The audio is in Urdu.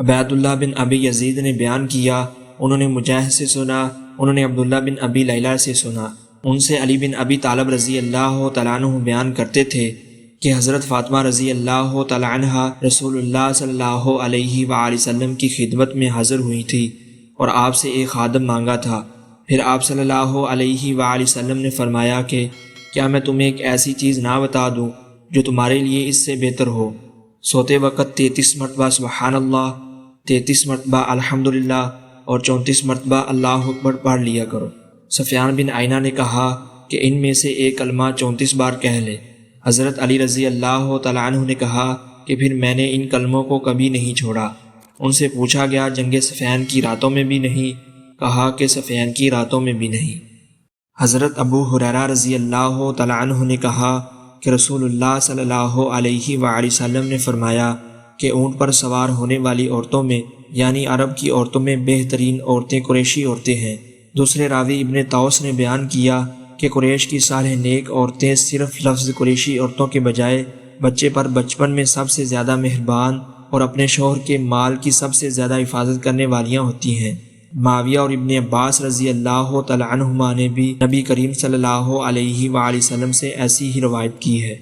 عبید اللہ بن ابی یزید نے بیان کیا، انہوں نے مجاہد سے سنا، انہوں نے عبداللہ بن ابی لیلہ سے سنا، ان سے علی بن ابی طالب رضی اللہ تعالیٰ عنہ بیان کرتے تھے کہ حضرت فاطمہ رضی اللہ تعالیٰ عنہ رسول اللہ صلی اللہ علیہ وآلہ وسلم کی خدمت میں حاضر ہوئی تھی اور آپ سے ایک خادم مانگا تھا۔ پھر آپ صلی اللہ علیہ وآلہ وسلم نے فرمایا کہ کیا میں تمہیں ایک ایسی چیز نہ بتا دوں جو تمہارے لیے اس سے بہتر ہو؟ سوتے وقت 33 مرتبہ سبحان اللہ، 33 مرتبہ الحمدللہ اور 34 مرتبہ اللہ اکبر پڑھ لیا کرو۔ سفیان بن عینہ نے کہا کہ ان میں سے ایک کلمہ 34 بار کہہ لے۔ حضرت علی رضی اللہ تعالیٰ عنہ نے کہا کہ پھر میں نے ان کلموں کو کبھی نہیں چھوڑا۔ ان سے پوچھا گیا جنگ صفین کی راتوں میں بھی نہیں؟ کہا کہ صفین کی راتوں میں بھی نہیں۔ حضرت ابو ہریرہ رضی اللہ تعالیٰ عنہ نے کہا کہ رسول اللہ صلی اللہ علیہ وآلہ وسلم نے فرمایا کہ اونٹ پر سوار ہونے والی عورتوں میں یعنی عرب کی عورتوں میں بہترین عورتیں قریشی عورتیں ہیں۔ دوسرے راوی ابن طاؤس نے بیان کیا کہ قریش کی صالح نیک عورتیں صرف لفظ قریشی عورتوں کے بجائے بچے پر بچپن میں سب سے زیادہ مہربان اور اپنے شوہر کے مال کی سب سے زیادہ حفاظت کرنے والیاں ہوتی ہیں۔ معاویہ اور ابن عباس رضی اللہ تعالی عنہما نے بھی نبی کریم صلی اللہ علیہ وآلہ وسلم سے ایسی ہی روایت کی ہے۔